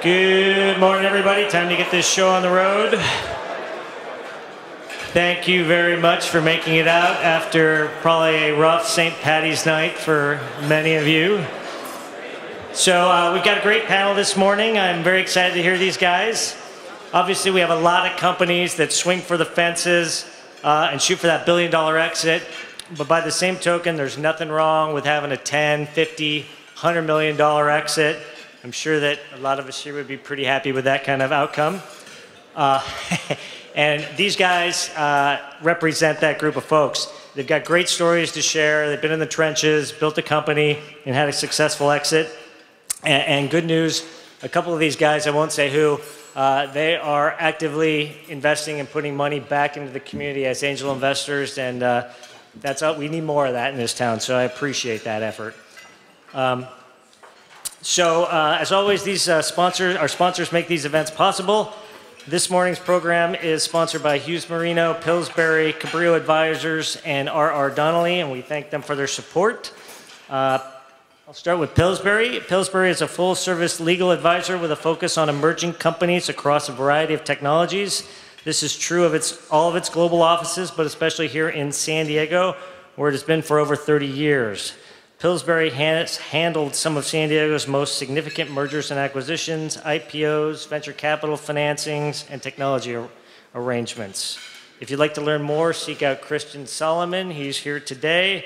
Good morning, everybody. Time to get this show on the road. Thank you very much for making it out after probably a rough St. Paddy's night for many of you. So we've got a great panel this morning. I'm very excited to hear these guys. Obviously, we have a lot of companies that swing for the fences and shoot for that billion-dollar exit. But by the same token, there's nothing wrong with having a 10, 50, $100 million exit. I'm sure that a lot of us here would be pretty happy with that kind of outcome. And these guys represent that group of folks. They've got great stories to share. They've been in the trenches, built a company, and had a successful exit. And good news, a couple of these guys, I won't say who, they are actively investing and putting money back into the community as angel investors, and we need more of that in this town, so I appreciate that effort. As always, these our sponsors make these events possible. This morning's program is sponsored by Hughes Marino, Pillsbury, Cabrillo Advisors, and R.R. Donnelly, and we thank them for their support. I'll start with Pillsbury. Pillsbury is a full-service legal advisor with a focus on emerging companies across a variety of technologies. This is true of all of its global offices, but especially here in San Diego, where it has been for over 30 years. Pillsbury has handled some of San Diego's most significant mergers and acquisitions, IPOs, venture capital financings, and technology arrangements. If you'd like to learn more, seek out Christian Solomon. He's here today.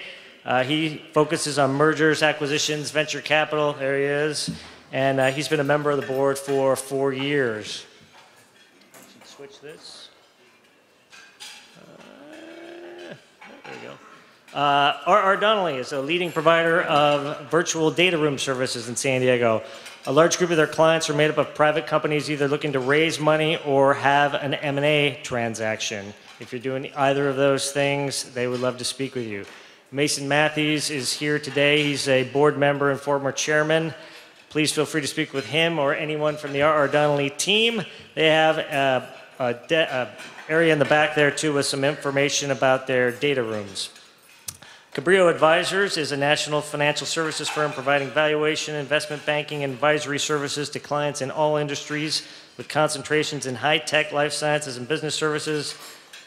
He focuses on mergers, acquisitions, venture capital. There he is. And he's been a member of the board for 4 years. I should switch this. There we go. R.R. Donnelly is a leading provider of virtual data room services in San Diego. A large group of their clients are made up of private companies either looking to raise money or have an M&A transaction. If you're doing either of those things, they would love to speak with you. Mason Matthews is here today. He's a board member and former chairman. Please feel free to speak with him or anyone from the R.R. Donnelly team. They have an area in the back there, too, with some information about their data rooms. Cabrillo Advisors is a national financial services firm providing valuation, investment banking, and advisory services to clients in all industries with concentrations in high-tech, life sciences, and business services.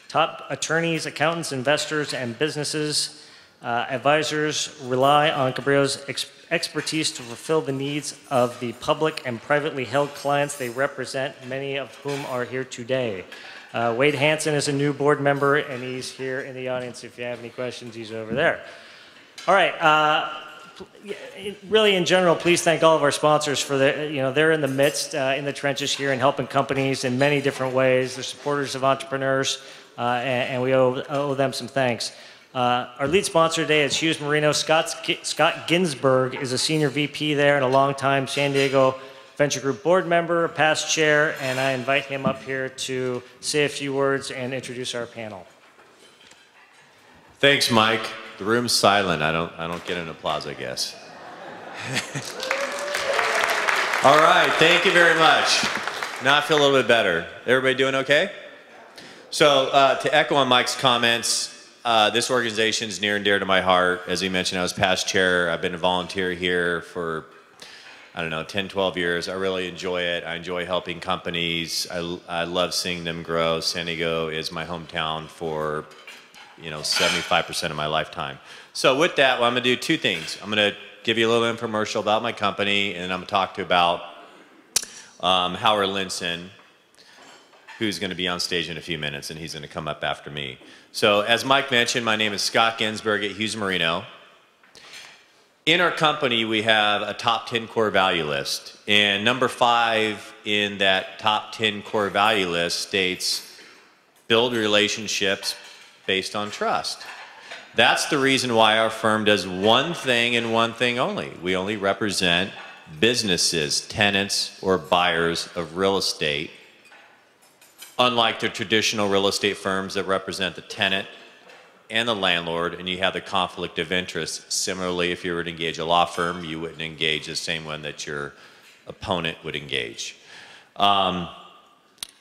Top attorneys, accountants, investors, and businesses. Advisors rely on Cabrillo's expertise to fulfill the needs of the public and privately held clients they represent, many of whom are here today. Wade Hansen is a new board member, and he's here in the audience. If you have any questions, he's over there. All right. Really, in general, please thank all of our sponsors for they're in the midst, in the trenches here and helping companies in many different ways. They're supporters of entrepreneurs, and we owe them some thanks. Our lead sponsor today is Hughes Marino. Scott Ginsberg is a senior VP there and a longtime San Diego Venture Group board member, past chair, and I invite him up here to say a few words and introduce our panel. Thanks, Mike. The room's silent. I don't get an applause, I guess. All right, thank you very much. Now I feel a little bit better. Everybody doing okay? So to echo on Mike's comments, this organization is near and dear to my heart. As he mentioned, I was past chair. I've been a volunteer here for, I don't know, 10, 12 years. I really enjoy it. I enjoy helping companies. I love seeing them grow. San Diego is my hometown for, 75% of my lifetime. So with that, I'm going to do two things. I'm going to give you a little infomercial about my company, and then I'm going to talk to you about Howard Linson, who's going to be on stage in a few minutes, and he's going to come up after me. So as Mike mentioned, my name is Scott Ginsberg at Hughes Marino. In our company, we have a top 10 core value list, and number 5 in that top 10 core value list states, build relationships based on trust. That's the reason why our firm does one thing and one thing only. We only represent businesses, tenants, or buyers of real estate, unlike the traditional real estate firms that represent the tenant and the landlord, and you have the conflict of interest. Similarly, if you were to engage a law firm, you wouldn't engage the same one that your opponent would engage.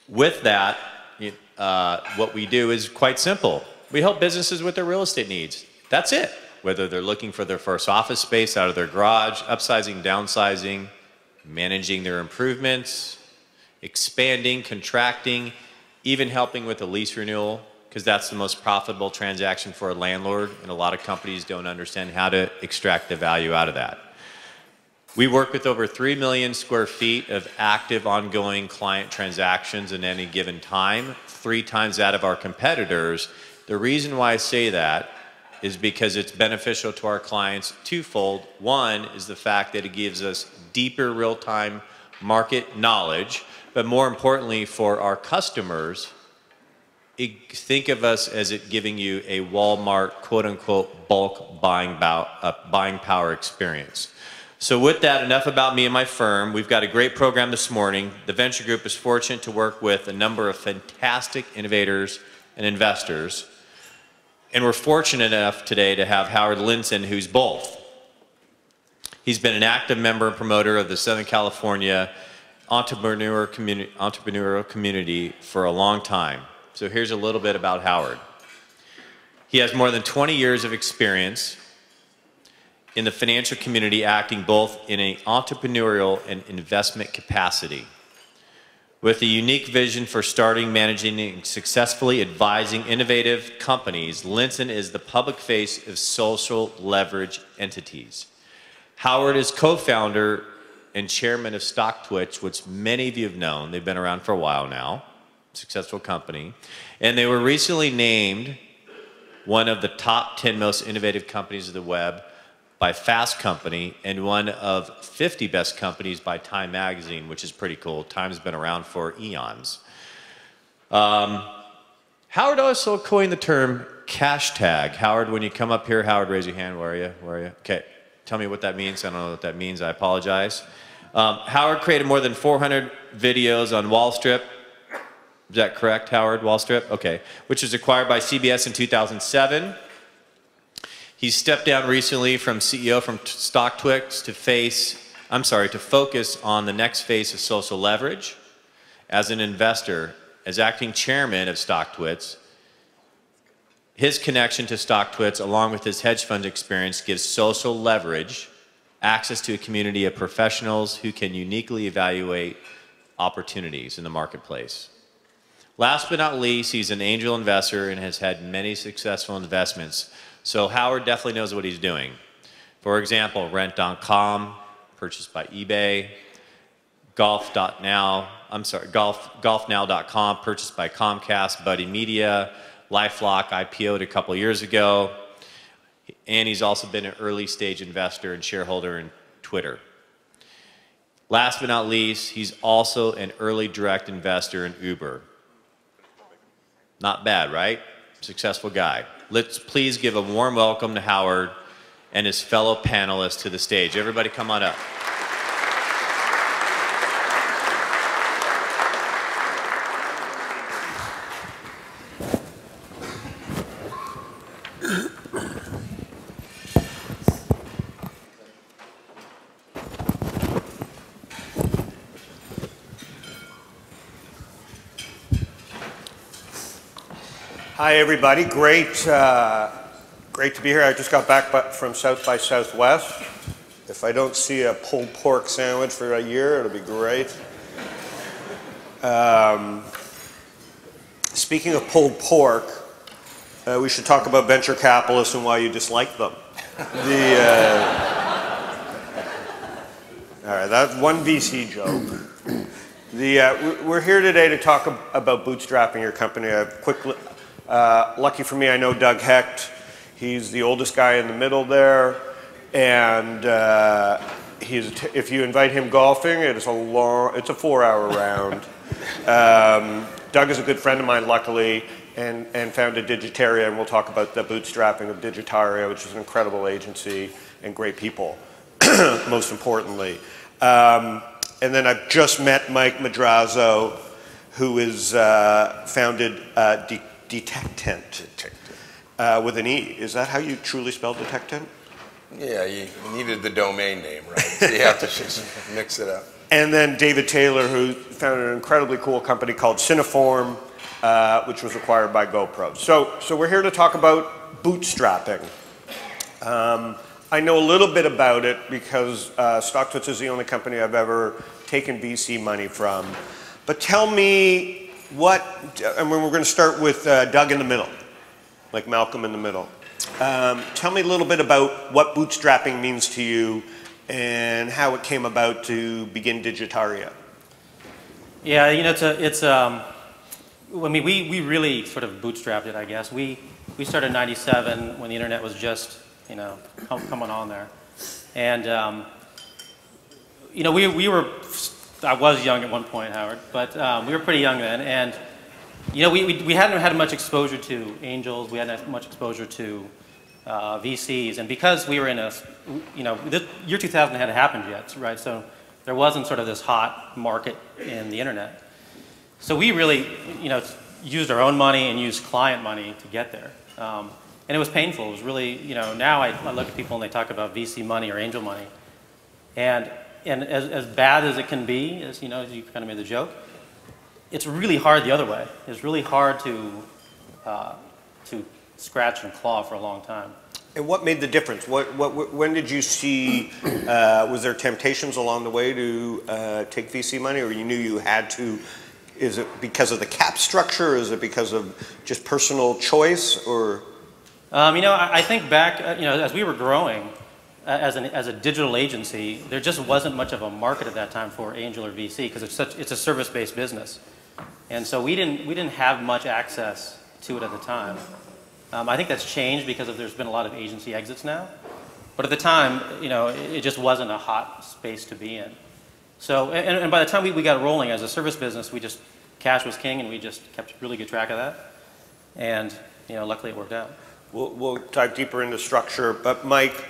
With that, what we do is quite simple. We help businesses with their real estate needs. That's it. Whether they're looking for their first office space out of their garage, upsizing, downsizing, managing their improvements, expanding, contracting, even helping with a lease renewal, because that's the most profitable transaction for a landlord, and a lot of companies don't understand how to extract the value out of that. We work with over 3 million square feet of active, ongoing client transactions in any given time, 3 times that of our competitors. The reason why I say that is because it's beneficial to our clients twofold. One is the fact that it gives us deeper real-time market knowledge, but more importantly for our customers, think of us as it giving you a Walmart quote-unquote bulk buying power experience. So with that, enough about me and my firm. We've got a great program this morning. The Venture Group is fortunate to work with a number of fantastic innovators and investors. And we're fortunate enough today to have Howard Linson, who's both. He's been an active member and promoter of the Southern California entrepreneurial community for a long time. So here's a little bit about Howard. He has more than 20 years of experience in the financial community, acting both in an entrepreneurial and investment capacity. With a unique vision for starting, managing, and successfully advising innovative companies, Linson is the public face of social leverage entities. Howard is co-founder and chairman of StockTwits, which many of you have known. They've been around for a while now, successful company. And they were recently named one of the top 10 most innovative companies of the web by Fast Company, and one of 50 best companies by Time Magazine, which is pretty cool. Time's been around for eons. Howard also coined the term cash tag. Howard, when you come up here, Howard, raise your hand. Where are you? Where are you? Okay, tell me what that means. I don't know what that means. I apologize. Howard created more than 400 videos on Bootstrap. Is that correct, Howard? Bootstrap? Okay. Which was acquired by CBS in 2007. He stepped down recently from CEO from StockTwits to focus on the next phase of social leverage. As an investor, as acting chairman of StockTwits, his connection to StockTwits, along with his hedge fund experience, gives social leverage access to a community of professionals who can uniquely evaluate opportunities in the marketplace. Last but not least, he's an angel investor and has had many successful investments. So Howard definitely knows what he's doing. For example, Rent.com, purchased by eBay, golfnow.com, purchased by Comcast, Buddy Media, LifeLock IPO'd a couple years ago, and he's also been an early stage investor and shareholder in Twitter. Last but not least, he's also an early direct investor in Uber. Not bad, right? Successful guy. Let's please give a warm welcome to Howard and his fellow panelists to the stage. Everybody come on up. Hi, everybody. Great to be here. I just got back from South by Southwest. If I don't see a pulled pork sandwich for a year, it'll be great. Speaking of pulled pork, we should talk about venture capitalists and why you dislike them. All right, that's one VC joke. We're here today to talk about bootstrapping your company. Lucky for me, I know Doug Hecht. He's the oldest guy in the middle there, and if you invite him golfing, it's a 4-hour round. Doug is a good friend of mine, luckily, and founded Digitaria, and we'll talk about the bootstrapping of Digitaria, which is an incredible agency and great people, most importantly. And then I've just met Mike Madrazo, who is founded Detectent, with an E. Is that how you truly spell Detectent? Yeah, you needed the domain name, right? So you have to just mix it up. And then David Taylor, who founded an incredibly cool company called Cineform, which was acquired by GoPro. So we're here to talk about bootstrapping. I know a little bit about it because StockTwits is the only company I've ever taken VC money from. But tell me what, I mean, we're going to start with Doug in the middle, like Malcolm in the middle. Tell me a little bit about what bootstrapping means to you and how it came about to begin Digitaria. Yeah, you know, I mean, we really sort of bootstrapped it, I guess. We started in '97 when the internet was just, you know, coming on there. And, you know, I was young at one point, Howard, but we were pretty young then. And, you know, we hadn't had much exposure to angels. We hadn't had much exposure to VCs. And because we were in a, you know, the year 2000 hadn't happened yet, right? So there wasn't sort of this hot market in the internet. So we really, you know, used our own money and used client money to get there. And it was painful. It was really, you know, now I look at people and they talk about VC money or angel money. And as bad as it can be, as you know, as you kind of made the joke, it's really hard the other way. It's really hard to scratch and claw for a long time. And what made the difference? When did you see, was there temptations along the way to take VC money, or you knew you had to? Is it because of the cap structure, or is it because of just personal choice, or? You know, I think back, you know, as we were growing as a digital agency, there just wasn't much of a market at that time for angel or VC because it's a service-based business, and so we didn't have much access to it at the time. I think that's changed because there's been a lot of agency exits now, but at the time, you know, it just wasn't a hot space to be in. So, and by the time we got rolling as a service business, cash was king, and we just kept really good track of that, and you know, luckily it worked out. We'll dive deeper into structure, but Mike,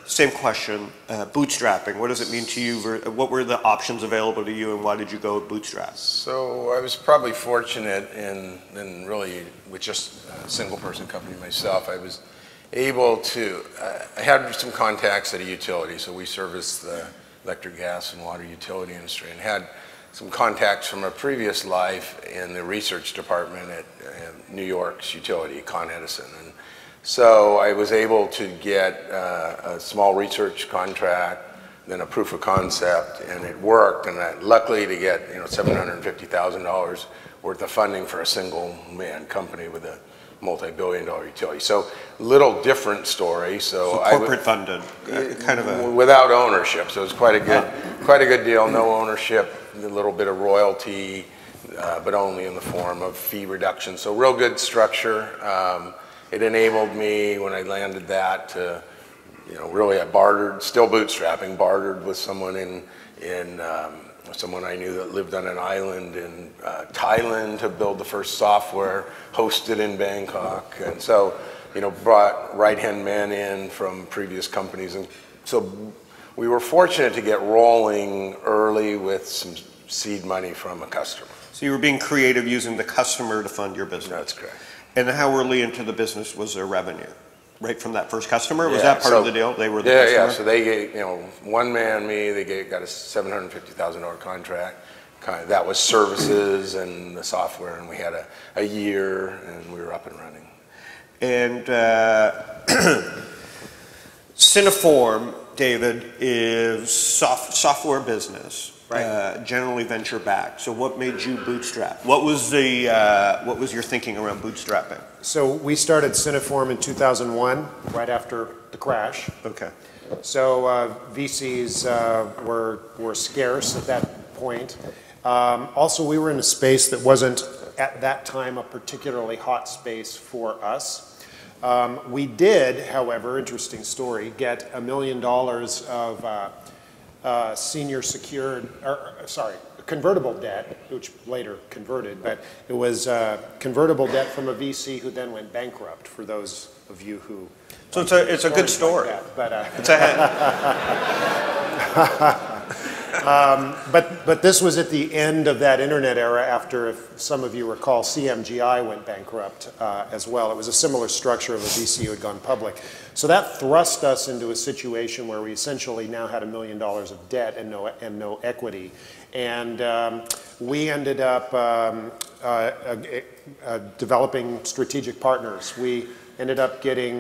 same question. Bootstrapping, what does it mean to you? What were the options available to you, and why did you go with Bootstrap? So I was probably fortunate in really with just a single person company myself. I was able to, I had some contacts at a utility, so we service the electric, gas, and water utility industry, and had some contacts from a previous life in the research department at New York's utility, Con Edison. And so I was able to get a small research contract, then a proof of concept, and it worked. And luckily to get, you know, $750,000 worth of funding for a single man company with a multi-billion-dollar utility. So little different story. So corporate funded, kind of a without ownership. So it was quite a good deal. No ownership, a little bit of royalty, but only in the form of fee reduction. So real good structure. It enabled me when I landed that to, you know, really I bartered, still bootstrapping, bartered with someone someone I knew that lived on an island in Thailand to build the first software hosted in Bangkok. And so, you know, brought right-hand men in from previous companies. And so we were fortunate to get rolling early with some seed money from a customer. So you were being creative using the customer to fund your business. That's correct. And how early into the business was there revenue? Right from that first customer? Was that part of the deal? They were the customer? Yeah, so they gave, you know, one man, me, got a $750,000 contract. That was services and the software, and we had a year, and we were up and running. And Cineform, David, is software business. Right. Generally venture backed. So what made you bootstrap? What was your thinking around bootstrapping? So we started Cineform in 2001, right after the crash. Okay. So VCs were scarce at that point. Also, we were in a space that wasn't at that time a particularly hot space for us. We did, however, interesting story, get $1 million of senior secured, convertible debt, which later converted, but it was convertible debt from a VC who then went bankrupt, for those of you who... So it's a good story. Like that, but, it's a but this was at the end of that internet era after, if some of you recall, CMGI went bankrupt as well. It was a similar structure of a VC who had gone public. So that thrust us into a situation where we essentially now had $1 million of debt and no equity. And we ended up developing strategic partners. We Ended up getting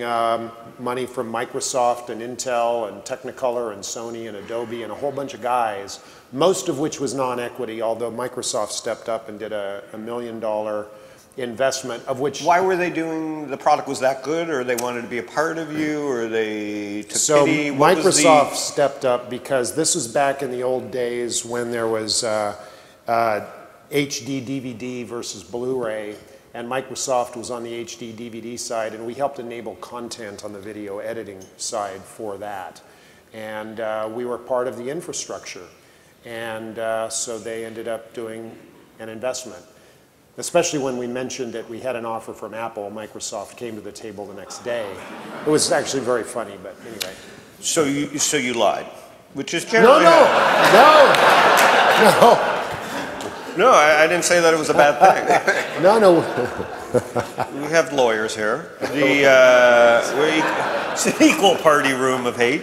money from Microsoft and Intel and Technicolor and Sony and Adobe and a whole bunch of guys, most of which was non-equity, although Microsoft stepped up and did a $1 million investment, of which... Why were they doing, the product was that good, or they wanted to be a part of you, or they took So pity? What was Microsoft stepped up because this was back in the old days when there was HD DVD versus Blu-ray, and Microsoft was on the HD DVD side, and we helped enable content on the video editing side for that. And we were part of the infrastructure. And so they ended up doing an investment. Especially when we mentioned that we had an offer from Apple, Microsoft came to the table the next day. It was actually very funny, but anyway. So you lied, which is generally... No. No, I didn't say that it was a bad thing. No. We have lawyers here. It's an equal party room of hate.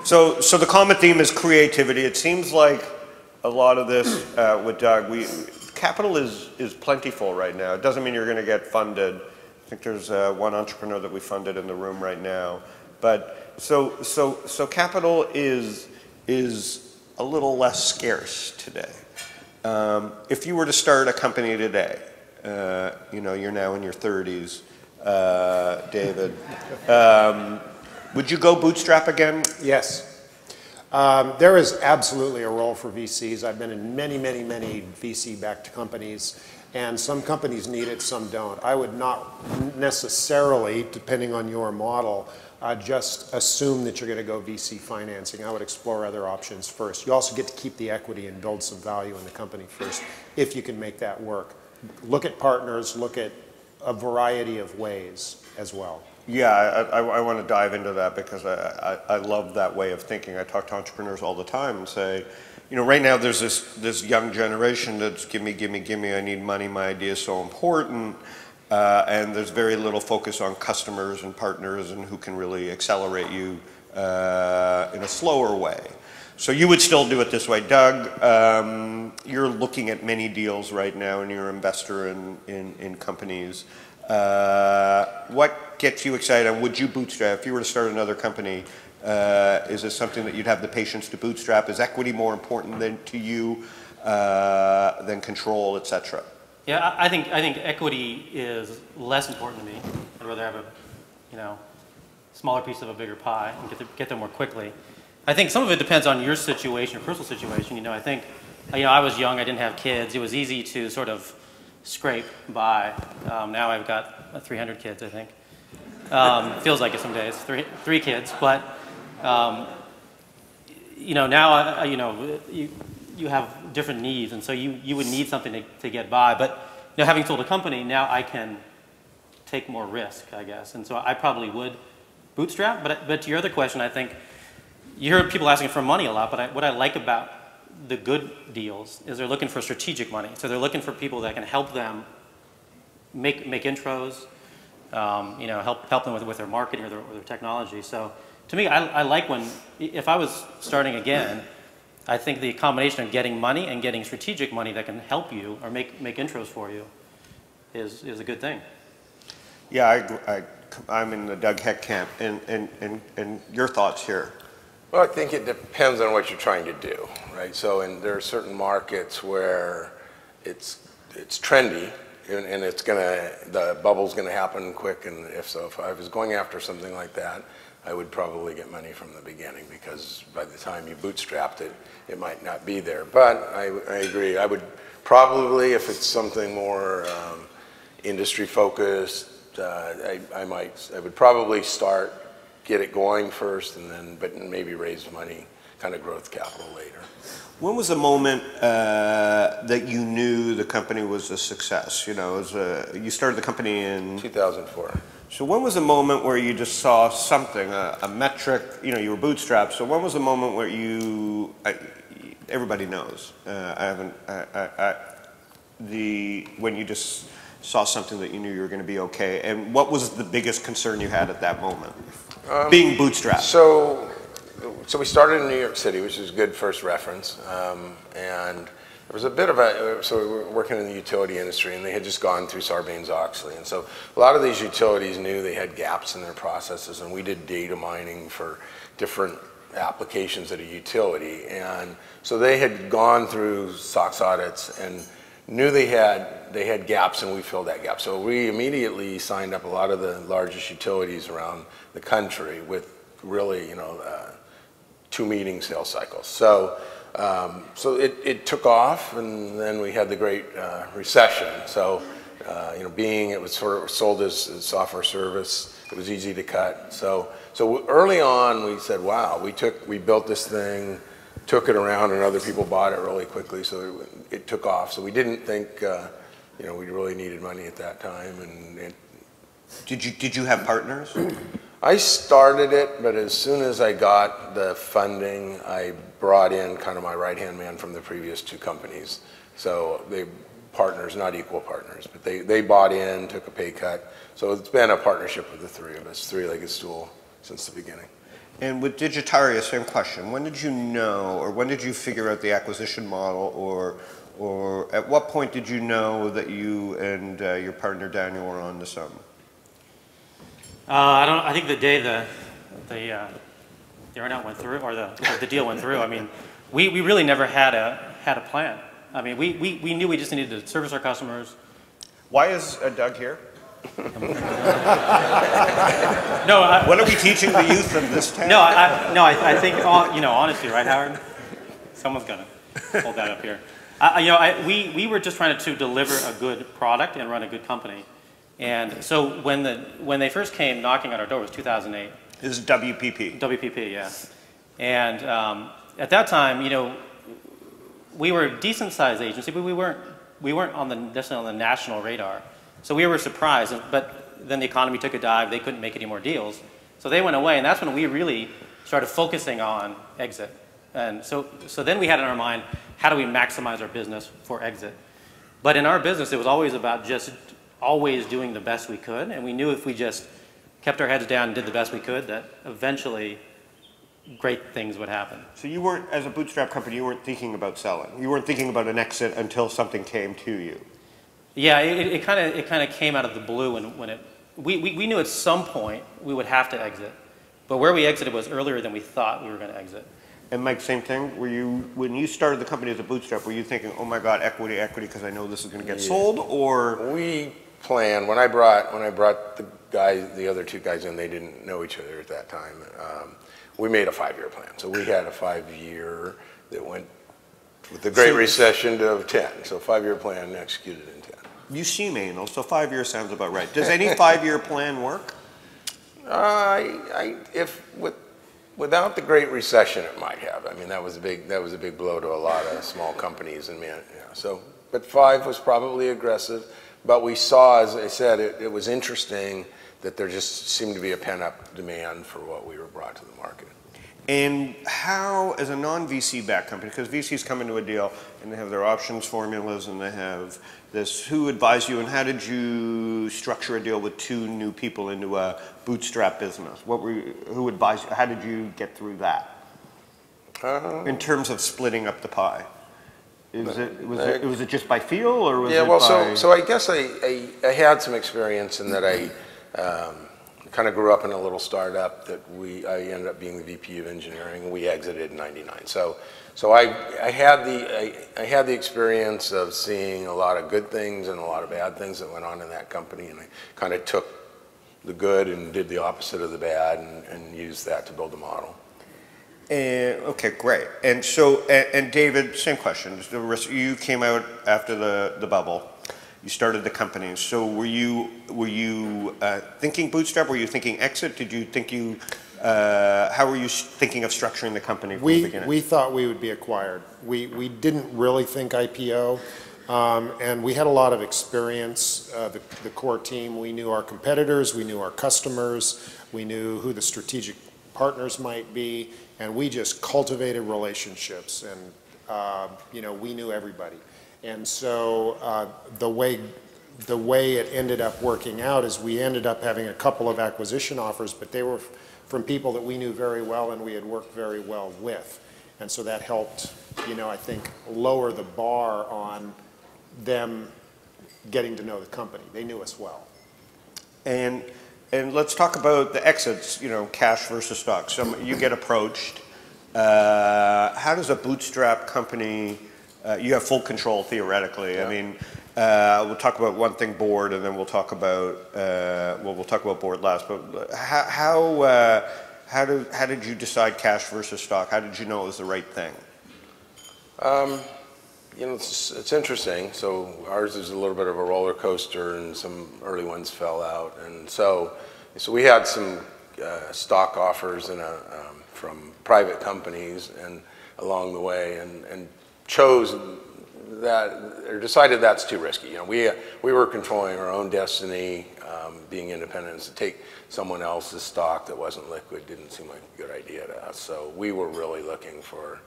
So the common theme is creativity. It seems like a lot of this with Doug, capital is plentiful right now. It doesn't mean you're going to get funded. I think there's one entrepreneur that we funded in the room right now. But so capital is a little less scarce today. If you were to start a company today, you're now in your 30s, David, would you go bootstrap again? Yes. There is absolutely a role for VCs. I've been in many VC-backed companies, and some companies need it, some don't. I would not necessarily, depending on your model, just assume that you're going to go VC financing. I would explore other options first. You also get to keep the equity and build some value in the company first, if you can make that work. Look at partners, look at a variety of ways as well. Yeah, I want to dive into that because I love that way of thinking. I talk to entrepreneurs all the time and say, right now there's this young generation that's gimme, I need money, my idea is so important. And there's very little focus on customers and partners and who can really accelerate you in a slower way. So you would still do it this way. Doug, you're looking at many deals right now and you're an investor in companies. What gets you excited? And would you bootstrap? If you were to start another company, is this something that you'd have the patience to bootstrap? Is equity more important to you than control, et cetera? Yeah, I think equity is less important to me. I'd rather have a smaller piece of a bigger pie and get there more quickly. I think some of it depends on your situation, your personal situation. I think I was young, I didn't have kids. It was easy to sort of scrape by. Now I've got 300 kids, I think. Feels like it some days, three kids, but now you have different needs, and so you would need something to get by. But having sold a company, now I can take more risk, I guess, and so I probably would bootstrap. But to your other question, I think you hear people asking for money a lot, but what I like about the good deals is they're looking for strategic money. So they're looking for people that can help them make intros, help them with their marketing or their technology. So to me, I like if I was starting again, I think the combination of getting money and getting strategic money that can help you or make intros for you is a good thing. Yeah, I'm in the Doug Heck camp. And your thoughts here? Well, I think it depends on what you're trying to do, right? So there are certain markets where it's trendy, and the bubble's gonna happen quick, and if I was going after something like that, I would probably get money from the beginning, because by the time you bootstrapped it, it might not be there. But I agree. I would probably, if it's something more industry focused, I would probably get it going first, but maybe raise money, kind of growth capital later. When was the moment that you knew the company was a success? You started the company in 2004. So when was the moment where you just saw something, a metric? You were bootstrapped. So when was the moment where everybody knows. When you just saw something that you knew you were going to be okay, and what was the biggest concern you had at that moment? Being bootstrapped. So we started in New York City, which is a good first reference, and there was a bit of a, so we were working in the utility industry, and they had just gone through Sarbanes-Oxley. And so a lot of these utilities knew they had gaps in their processes, and we did data mining for different applications at a utility. And so they had gone through SOX audits and knew they had gaps, and we filled that gap. So we immediately signed up a lot of the largest utilities around the country with really, 2-meeting sales cycles. So it took off, and then we had the Great Recession. So, it was sort of sold as software service, it was easy to cut. So early on, we said, wow, we built this thing, took it around, and other people bought it really quickly. So it took off. So we didn't think, we really needed money at that time. And Did you have partners? I started it, but as soon as I got the funding, I brought in kind of my right-hand man from the previous 2 companies. So they partners, not equal partners, but they bought in, took a pay cut. So it's been a partnership with the 3 of us, 3-legged stool since the beginning. And with Digitaria, same question. When did you know, or when did you figure out the acquisition model, or at what point did you know that you and your partner Daniel were on to something? I think the day the earnout went through, or the deal went through, I mean, we really never had a plan. I mean, we knew we just needed to service our customers. Why is Doug here? No, what are we teaching the youth of this town? No, I think, honestly, right, Howard? Someone's gonna hold that up here. We were just trying to deliver a good product and run a good company. And so when they first came knocking on our door, it was 2008. This is WPP. WPP, yeah. And at that time, we were a decent-sized agency, but we weren't necessarily on the national radar. So we were surprised. But then the economy took a dive. They couldn't make any more deals, so they went away. And that's when we really started focusing on exit. And so then we had in our mind, how do we maximize our business for exit? But in our business, it was always about just always doing the best we could, and we knew if we just kept our heads down and did the best we could, that eventually great things would happen. So you weren't, as a bootstrap company, you weren't thinking about selling. You weren't thinking about an exit until something came to you. Yeah, it kind of came out of the blue when we knew at some point we would have to exit, but where we exited was earlier than we thought we were going to exit. And Mike, same thing. Were you, when you started the company as a bootstrap, were you thinking, oh my God, equity, because I know this is going to get sold, or? We planned, when I brought the other 2 guys in, they didn't know each other at that time. We made a 5-year plan. So we had a 5-year that went with the Great Recession to 10. So 5-year plan executed in 10. You seem anal, so 5 years sounds about right. Does any 5-year plan work? Without the Great Recession, it might have. I mean, that was a big blow to a lot of small companies, and but 5 was probably aggressive. But we saw, as I said, it was interesting that there just seemed to be a pent-up demand for what we were brought to the market. And how, as a non-VC backed company, because VCs come into a deal and they have their options formulas and they have this, who advised you, and how did you structure a deal with 2 new people into a bootstrap business? Who advised you? How did you get through that? In terms of splitting up the pie? Was it just by feel, or was it by... so I guess I had some experience in that I kind of grew up in a little startup that I ended up being the VP of engineering, and we exited in '99. So I had the experience of seeing a lot of good things and a lot of bad things that went on in that company, and I kind of took the good and did the opposite of the bad and used that to build the model. Okay, great. And so, and David, same question. You came out after the bubble. You started the company. So were you thinking bootstrap? Were you thinking exit? Did you think how were you thinking of structuring the company from the beginning? We thought we would be acquired. We didn't really think IPO, and we had a lot of experience. The core team, we knew our competitors, we knew our customers, we knew who the strategic partners might be, and we just cultivated relationships, and we knew everybody. And so the way it ended up working out is we ended up having a couple of acquisition offers, but they were from people that we knew very well and we had worked very well with. And so that helped, I think, lower the bar on them getting to know the company. They knew us well. And let's talk about the exits, cash versus stock. So you get approached. How does a bootstrap company, you have full control theoretically. Yeah. I mean, we'll talk about one thing, board, and then we'll talk about, we'll talk about board last, but how did you decide cash versus stock? How did you know it was the right thing? It's interesting. So ours is a little bit of a roller coaster, and some early ones fell out. And so we had some stock offers from private companies and along the way, and chose that, or decided that's too risky. We were controlling our own destiny, being independent. To take someone else's stock that wasn't liquid didn't seem like a good idea to us. So we were really looking for,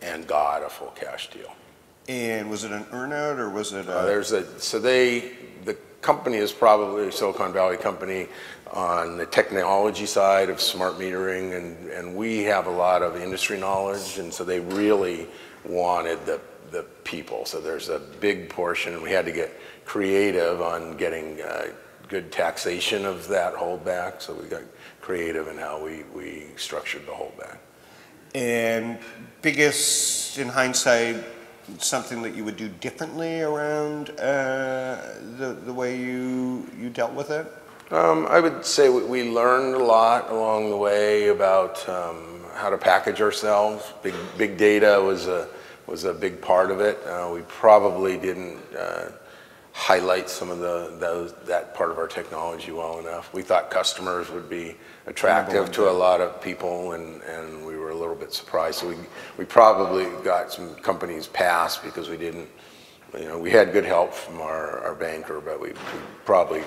and got, a full cash deal. And was it an earnout, or was it the company is probably a Silicon Valley company on the technology side of smart metering, and we have a lot of industry knowledge, and so they really wanted the people. So there's a big portion, and we had to get creative on getting good taxation of that holdback, so we got creative in how we structured the holdback. And biggest, in hindsight, something that you would do differently around the way you dealt with it? I would say we learned a lot along the way about how to package ourselves. Big data was a big part of it. We probably didn't highlight some of that part of our technology well enough. We thought customers would be attractive to a lot of people, and we were a little bit surprised. So we probably got some companies passed because we didn't, we had good help from our banker, but we probably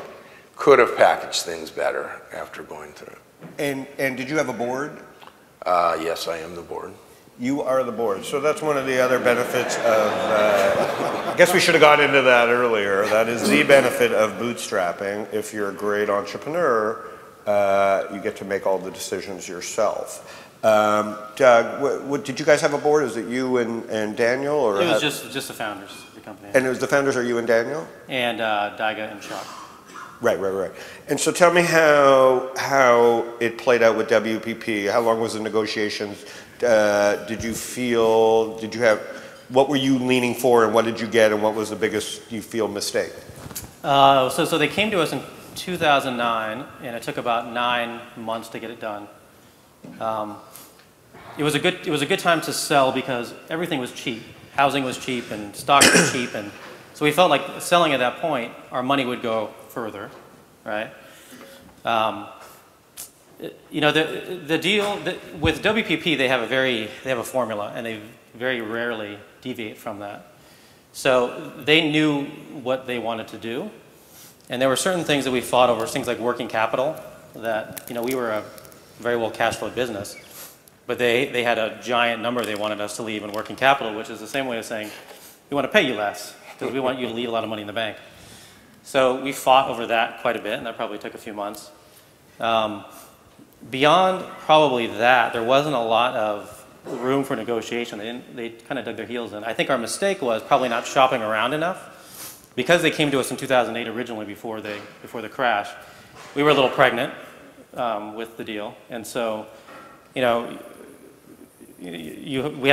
could have packaged things better after going through. And did you have a board? Yes, I am the board. You are the board. So that's one of the other benefits of, I guess we should have got into that earlier. That is the benefit of bootstrapping. If you're a great entrepreneur, you get to make all the decisions yourself. Doug, did you guys have a board? Is it you and Daniel? Or it was just the founders of the company. And it was the founders, are you and Daniel? And Daiga and Chuck. Right. And so tell me how it played out with WPP. How long was the negotiations? Did you have, what were you leaning for, and what did you get, and what was the biggest, you feel, mistake? So they came to us in 2009, and it took about 9 months to get it done. It was a good time to sell because everything was cheap. Housing was cheap, and stocks were cheap, and so we felt like selling at that point, our money would go further, right? The deal with WPP, they have a formula, and they very rarely deviate from that. So they knew what they wanted to do, and there were certain things that we fought over, things like working capital. That we were a very well cash flow business, but they had a giant number they wanted us to leave in working capital, which is the same way of saying we want to pay you less because we want you to leave a lot of money in the bank. So we fought over that quite a bit, and that probably took a few months. Beyond probably that, there wasn't a lot of room for negotiation. They kind of dug their heels in. I think our mistake was probably not shopping around enough. Because they came to us in 2008 originally before the crash, we were a little pregnant with the deal. And so, we had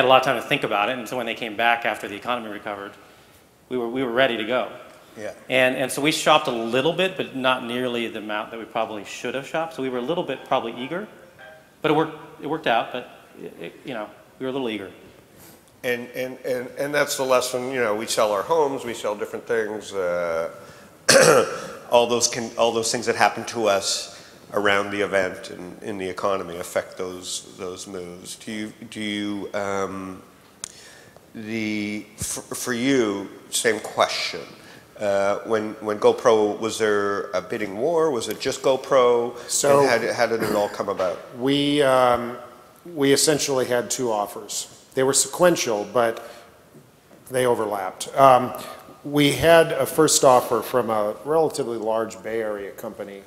a lot of time to think about it. And so when they came back after the economy recovered, we were ready to go. Yeah. And so we shopped a little bit, but not nearly the amount that we probably should have shopped. So we were a little bit probably eager, but it worked out. But we were a little eager. And that's the lesson. We sell our homes, we sell different things. All those things that happen to us around the event and in the economy affect those moves. For you, same question. When GoPro, was there a bidding war? Was it just GoPro? So and how did it all come about? We essentially had 2 offers. They were sequential, but they overlapped. We had a first offer from a relatively large Bay Area company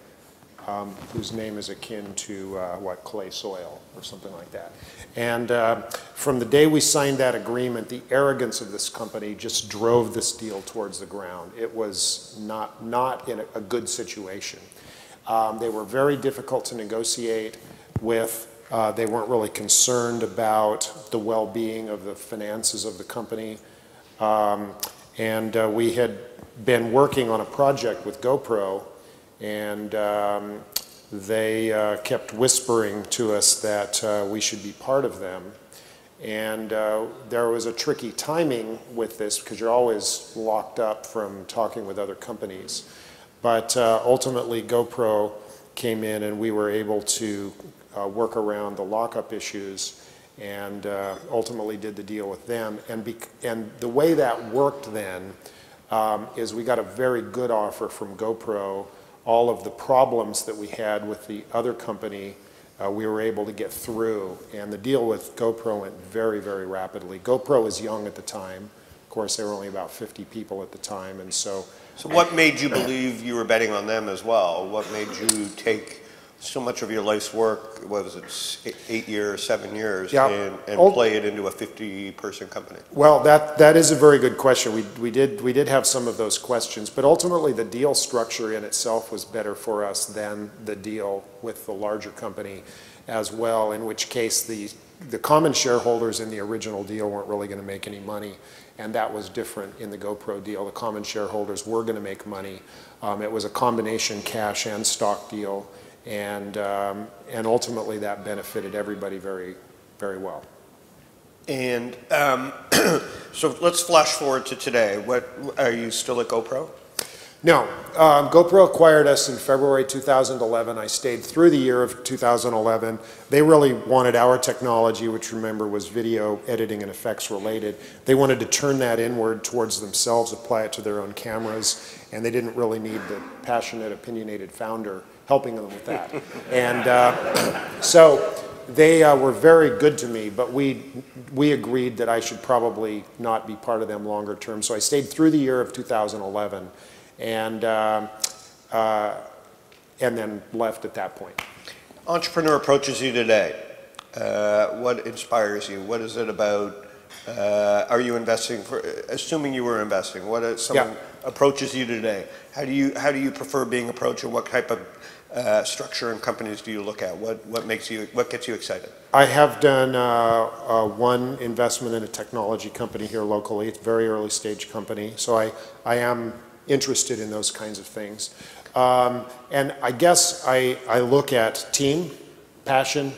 whose name is akin to, clay soil or something like that. And from the day we signed that agreement, the arrogance of this company just drove this deal towards the ground. It was not in a good situation. They were very difficult to negotiate with. They weren't really concerned about the well-being of the finances of the company. And we had been working on a project with GoPro, and they kept whispering to us that we should be part of them. And there was a tricky timing with this because you're always locked up from talking with other companies. But ultimately, GoPro came in and we were able to work around the lockup issues and ultimately did the deal with them. And the way that worked then is we got a very good offer from GoPro. All of the problems that we had with the other company, we were able to get through. And the deal with GoPro went very, very rapidly. GoPro was young at the time. Of course, they were only about 50 people at the time. And so what made you believe you were betting on them as well? What made you take so much of your life's work, what was it, 8 years, 7 years, yeah. and play it into a 50-person company? Well, that is a very good question. We did have some of those questions, but ultimately the deal structure in itself was better for us than the deal with the larger company as well, in which case the common shareholders in the original deal weren't really going to make any money, and that was different in the GoPro deal. The common shareholders were going to make money. It was a combination cash and stock deal. And ultimately that benefited everybody very, very well. And so let's flash forward to today. Are you still at GoPro? No, GoPro acquired us in February 2011. I stayed through the year of 2011. They really wanted our technology, which remember was video editing and effects related. They wanted to turn that inward towards themselves, apply it to their own cameras, and they didn't really need the passionate, opinionated founder helping them with that. And so they were very good to me, but we agreed that I should probably not be part of them longer term. So I stayed through the year of 2011 and then left at that point. Entrepreneur approaches you today. What inspires you? What is it about? Are you investing assuming you were investing, what if someone approaches you today? How do you prefer being approached, and what type of structure and companies do you look at? What gets you excited? I have done one investment in a technology company here locally. It's a very early stage company, so I am interested in those kinds of things. And I guess I look at team, passion,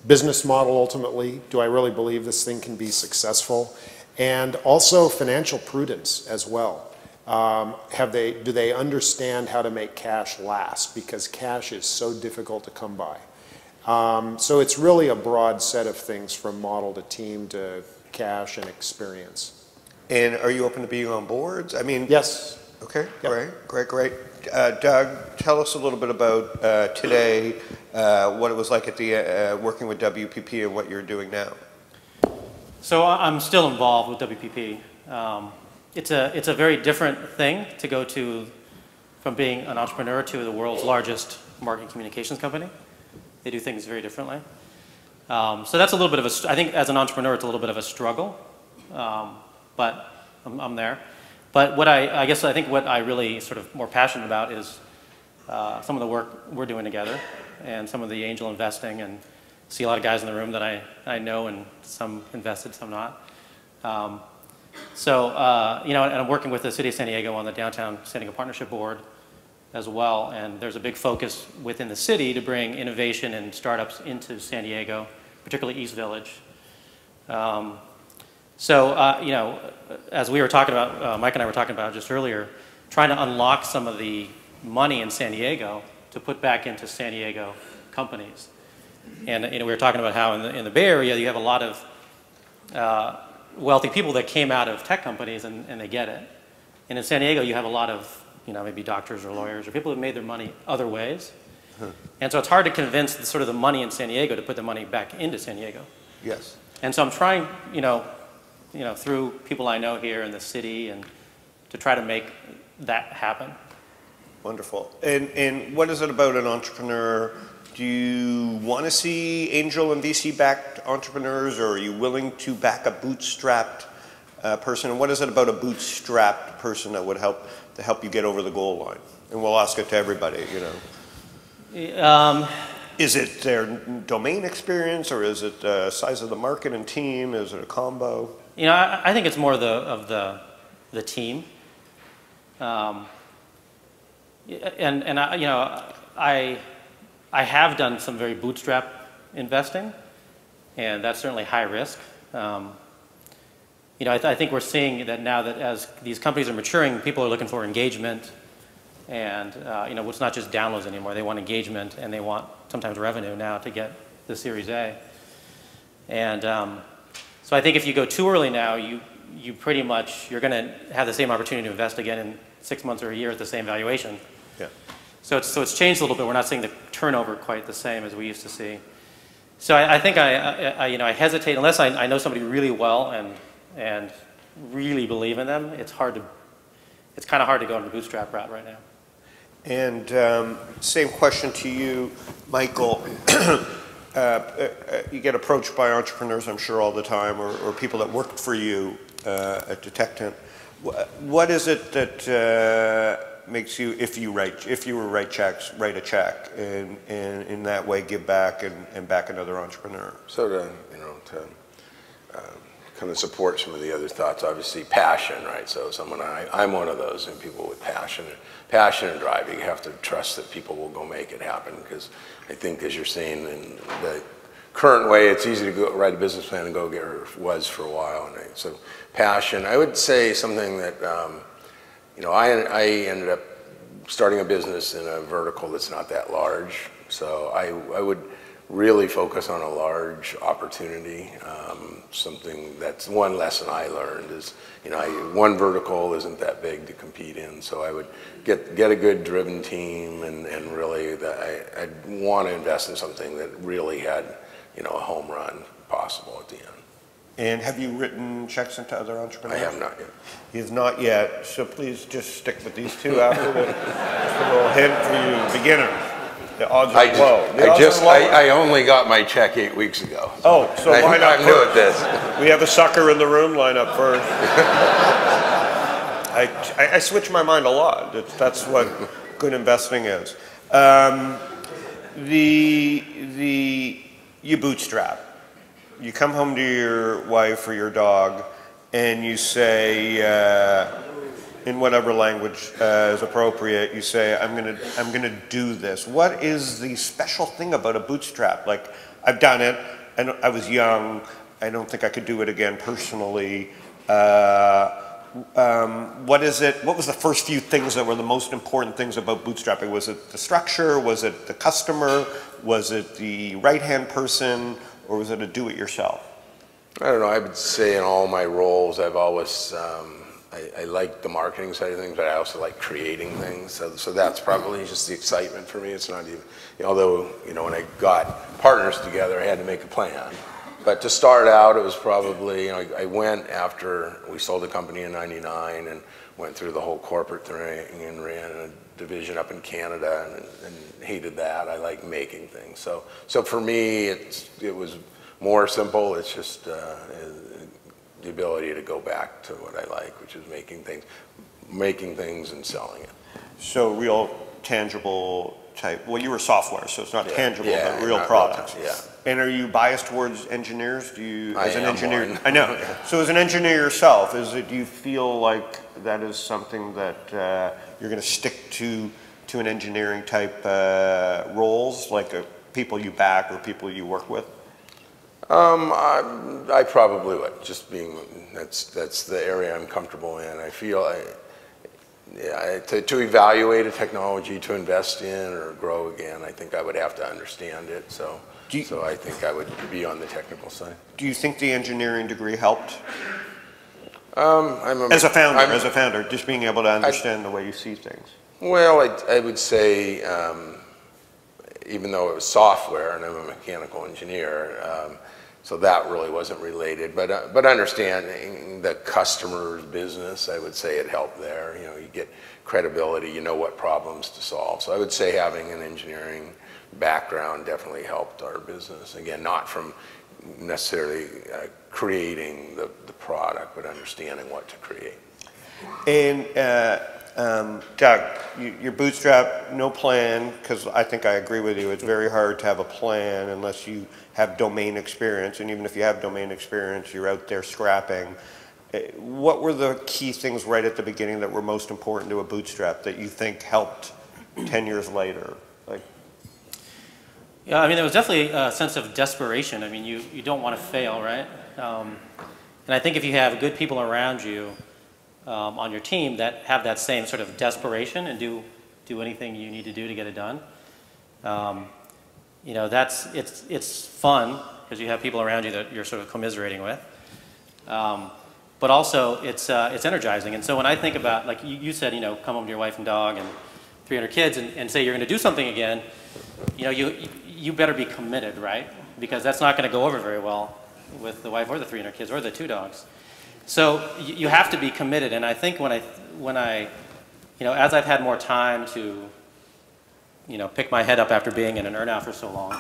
business model ultimately. Do I really believe this thing can be successful? And also financial prudence as well. Do they understand how to make cash last? Because cash is so difficult to come by. So it's really a broad set of things from model to team to cash and experience. And are you open to being on boards? I mean, yes. Okay, Yep. great. Doug, tell us a little bit about today, what it was like at the working with WPP and what you're doing now. So I'm still involved with WPP. It's a very different thing to go from being an entrepreneur to the world's largest marketing communications company. They do things very differently. So that's a little bit of I think as an entrepreneur, it's a little bit of a struggle, but I'm there. But I guess I think what I really sort of more passionate about is some of the work we're doing together and some of the angel investing, and see a lot of guys in the room that I know, and some invested, some not. You know, and I'm working with the City of San Diego on the Downtown San Diego Partnership Board as well, and there's a big focus within the city to bring innovation and startups into San Diego, particularly East Village. You know, as we were talking about, Mike and I were talking about just earlier, trying to unlock some of the money in San Diego to put back into San Diego companies. And you know, we were talking about how in the Bay Area you have a lot of wealthy people that came out of tech companies and they get it. And in San Diego you have a lot of, you know, maybe doctors or lawyers or people who made their money other ways. And so it's hard to convince the the money in San Diego to put the money back into San Diego. Yes. And so I'm trying, you know, through people I know here in the city, and to try to make that happen. Wonderful. And what is it about an entrepreneur? Do you want to see angel and VC-backed entrepreneurs, or are you willing to back a bootstrapped person? And what is it about a bootstrapped person that would help you get over the goal line? And we'll ask it to everybody, you know. Is it their domain experience, or is it the size of the market and team? Is it a combo? You know, I think it's more of the team. And I, you know, I have done some very bootstrap investing, and that's certainly high risk. You know, I think we're seeing that now that as these companies are maturing, people are looking for engagement, and you know, it's not just downloads anymore. They want engagement, and they want sometimes revenue now to get the Series A. And so I think if you go too early now, you pretty much, you're going to have the same opportunity to invest again in 6 months or a year at the same valuation. Yeah. So it's changed a little bit. We're not seeing the turnover quite the same as we used to see. So I think you know, I hesitate unless I know somebody really well and really believe in them. It's kind of hard to go on the bootstrap route right now. And same question to you, Michael. You get approached by entrepreneurs, I'm sure, all the time, or people that worked for you at Detectant. What is it that makes you, if you were write a check, and in that way give back and back another entrepreneur? So to, you know, to kind of support some of the other thoughts, obviously passion, right? So I'm one of those, and people with passion and drive, you have to trust that people will go make it happen, because I think, as you're saying, in the current way, it's easy to go write a business plan and go get, or was for a while. And so passion, I would say something that, you know, I ended up starting a business in a vertical that's not that large. So I would really focus on a large opportunity. Something that's one lesson I learned is, you know, one vertical isn't that big to compete in. So I would get a good driven team, and really I'd want to invest in something that really had, you know, a home run possible at the end. And have you written checks into other entrepreneurs? I have not yet. You have not yet, so please just stick with these two after the, just a little hint for you beginners. The odds are low. I only got my check 8 weeks ago. Oh, so line up I'm new at this. We have a sucker in the room, line up first. I switch my mind a lot. That's what good investing is. You bootstrap. You come home to your wife or your dog, and you say, in whatever language is appropriate, you say, I'm gonna do this. What is the special thing about a bootstrap? Like, I've done it, and I was young. I don't think I could do it again personally. What is it? What was the first few things that were the most important things about bootstrapping? Was it the structure? Was it the customer? Was it the right-hand person? Or was it a do-it-yourself? I don't know. I would say in all my roles, I've always, I like the marketing side of things, but I also like creating things. So that's probably just the excitement for me. It's not even, although, you know, when I got partners together, I had to make a plan. But to start out, it was probably, you know, I went after we sold the company in '99 and went through the whole corporate thing and ran a division up in Canada and hated that. I like making things. So for me, it was more simple. It's just the ability to go back to what I like, which is making things and selling it. So real tangible type. Well, you were software, so it's not tangible, but real products. Yeah. And are you biased towards engineers? Do you, as an engineer? One. I know. So as an engineer yourself, do you feel like that is something that you're going to stick to an engineering type roles, like people you back or people you work with? I probably would. Just being that's the area I'm comfortable in. I feel to evaluate a technology to invest in or grow again, I think I would have to understand it. So I think I would be on the technical side. Do you think the engineering degree helped? As a founder, just being able to understand the way you see things. Well, I would say, even though it was software and I'm a mechanical engineer, So that really wasn't related, but understanding the customer's business, I would say it helped there. You know, you get credibility, you know what problems to solve. So I would say having an engineering background definitely helped our business. Again, not from necessarily creating the product, but understanding what to create. And Doug, your bootstrap, no plan, because I think I agree with you. It's very hard to have a plan unless you have domain experience. And even if you have domain experience, you're out there scrapping. What were the key things right at the beginning that were most important to a bootstrap that you think helped 10 years later? Like, yeah, I mean, there was definitely a sense of desperation. I mean, you don't want to fail, right? And I think if you have good people around you on your team that have that same sort of desperation and do anything you need to do to get it done, you know, it's fun because you have people around you that you're sort of commiserating with. But also, it's energizing. And so when I think about, like you said, you know, come home to your wife and dog and 300 kids and say you're going to do something again, you know, you better be committed, right? Because that's not going to go over very well with the wife or the 300 kids or the 2 dogs. So you have to be committed. And I think when I, you know, as I've had more time to, you know, pick my head up after being in an earnout for so long,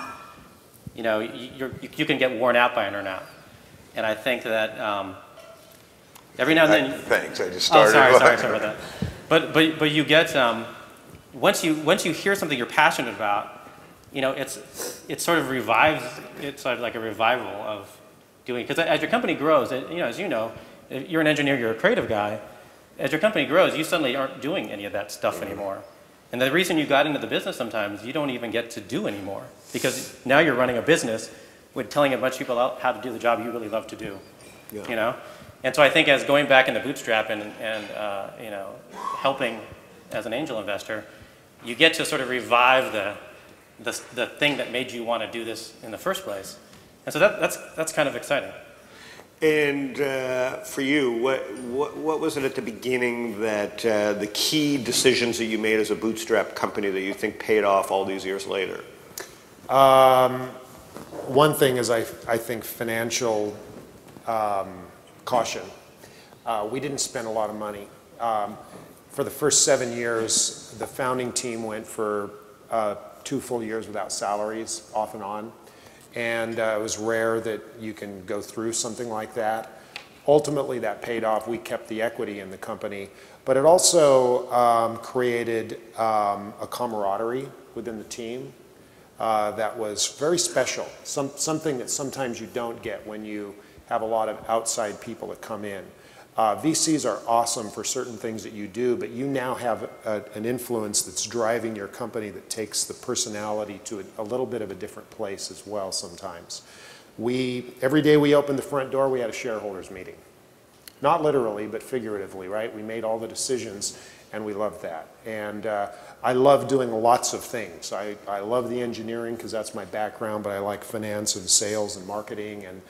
you know, you can get worn out by an earnout. And I think that every now and then. Thanks. I just started. Oh, sorry about that. But you get once you hear something you're passionate about, you know, it sort of revives. It's sort of like a revival of doing, because as your company grows, you know, as you know, if you're an engineer, you're a creative guy. As your company grows, you suddenly aren't doing any of that stuff anymore. And the reason you got into the business sometimes, you don't even get to do anymore, because now you're running a business with telling a bunch of people how to do the job you really love to do. Yeah. You know. And so I think as going back into Bootstrap and you know, helping as an angel investor, you get to sort of revive the thing that made you want to do this in the first place. And so that's kind of exciting. and for you, what was it at the beginning that the key decisions that you made as a bootstrap company that you think paid off all these years later? One thing is I think financial caution. We didn't spend a lot of money. For the first 7 years, the founding team went for 2 full years without salaries, off and on. And it was rare that you can go through something like that. Ultimately, that paid off. We kept the equity in the company. But it also created a camaraderie within the team that was very special, something that sometimes you don't get when you have a lot of outside people that come in. VCs are awesome for certain things that you do, but you now have an influence that's driving your company that takes the personality to a little bit of a different place as well sometimes. Every day we opened the front door, we had a shareholders meeting. Not literally, but figuratively, right? We made all the decisions, and we loved that. And I love doing lots of things. I love the engineering because that's my background, but I like finance and sales and marketing and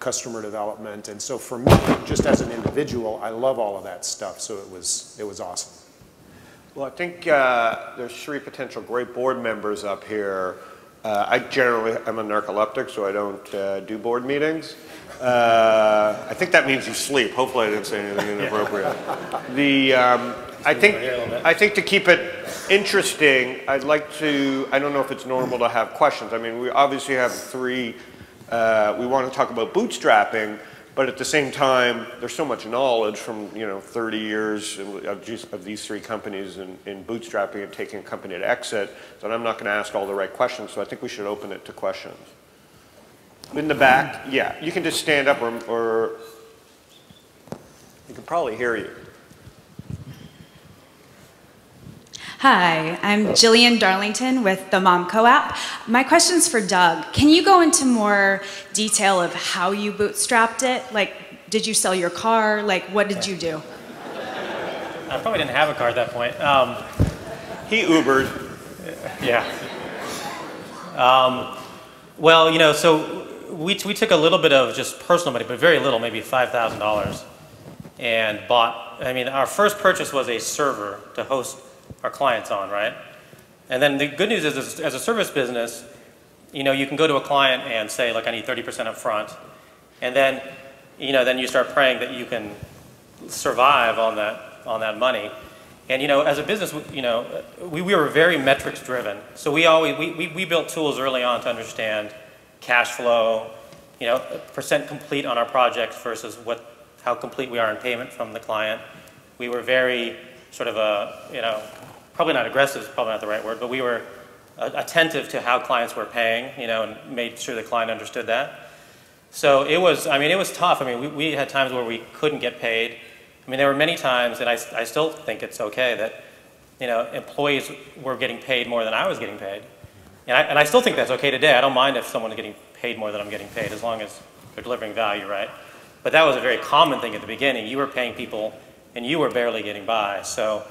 customer development. And so for me, just as an individual, I love all of that stuff. So it was awesome. Well, I think there's 3 potential great board members up here. I'm a narcoleptic, so I don't do board meetings. I think that means you sleep. Hopefully I didn't say anything inappropriate. I think to keep it interesting, I'd like to, I don't know if it's normal to have questions. I mean, we obviously have 3, we want to talk about bootstrapping, but at the same time, there's so much knowledge from 30 years of these 3 companies in bootstrapping and taking a company to exit that I'm not going to ask all the right questions. So I think we should open it to questions. In the back, yeah, you can just stand up or you can probably hear you. Hi, I'm Jillian Darlington with the Mom Co-op. My question's for Doug. Can you go into more detail of how you bootstrapped it? Like, did you sell your car? Like, what did you do? I probably didn't have a car at that point. He Ubered. Yeah. Well, so we took a little bit of just personal money, but very little, maybe $5,000, and bought, our first purchase was a server to host our clients on, right? And then the good news is, as a service business, you know, you can go to a client and say, like, I need 30% up front, and then, you know, then you start praying that you can survive on that money. And, you know, as a business, you know, we were very metrics driven. So we built tools early on to understand cash flow, you know, percent complete on our projects versus how complete we are in payment from the client. We were very sort of you know, probably not aggressive, probably not the right word, but we were attentive to how clients were paying, you know, and made sure the client understood that. So it was, I mean, it was tough. I mean, we had times where we couldn't get paid. I mean, there were many times, and I still think it's okay, that, you know, employees were getting paid more than I was getting paid. And I still think that's okay today. I don't mind if someone's getting paid more than I'm getting paid, as long as they're delivering value, right? But that was a very common thing at the beginning. You were paying people, and you were barely getting by. So,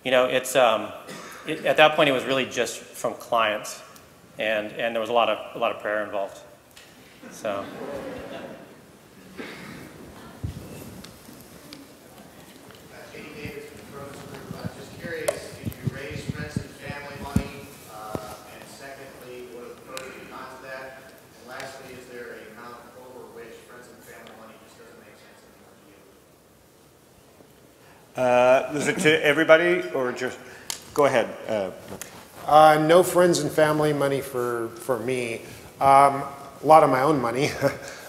you know, it's, at that point, it was really just from clients. And there was a lot of prayer involved. So. Was it to everybody or just, go ahead. No friends and family money for me. A lot of my own money.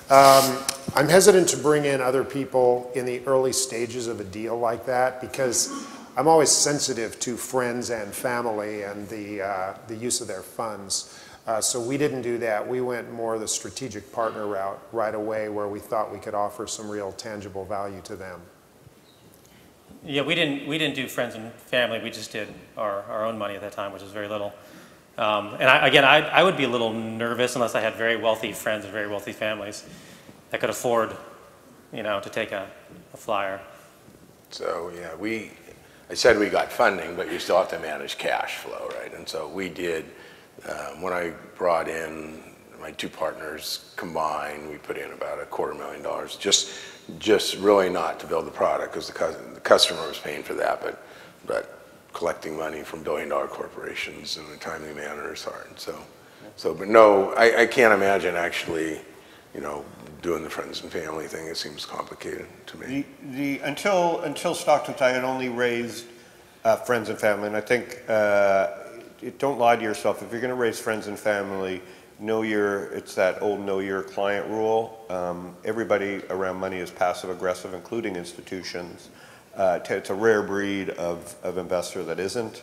I'm hesitant to bring in other people in the early stages of a deal like that because I'm always sensitive to friends and family and the use of their funds. So we didn't do that. We went more the strategic partner route right away where we thought we could offer some real tangible value to them. Yeah, we didn't do friends and family. We just did our own money at that time, which was very little. And I would be a little nervous unless I had very wealthy friends and very wealthy families that could afford, you know, to take a flyer. So yeah, I said we got funding, but you still have to manage cash flow, right? And so we did. When I brought in my two partners combined, we put in about $250,000, just really not to build the product because the customer was paying for that, but collecting money from billion-dollar corporations in a timely manner is hard. But no, I can't imagine actually, you know, doing the friends and family thing. It seems complicated to me. Until Stockton's, I had only raised friends and family, and I think don't lie to yourself. If you're going to raise friends and family, it's that old know your client rule. Everybody around money is passive aggressive, including institutions. It's a rare breed of investor that isn't.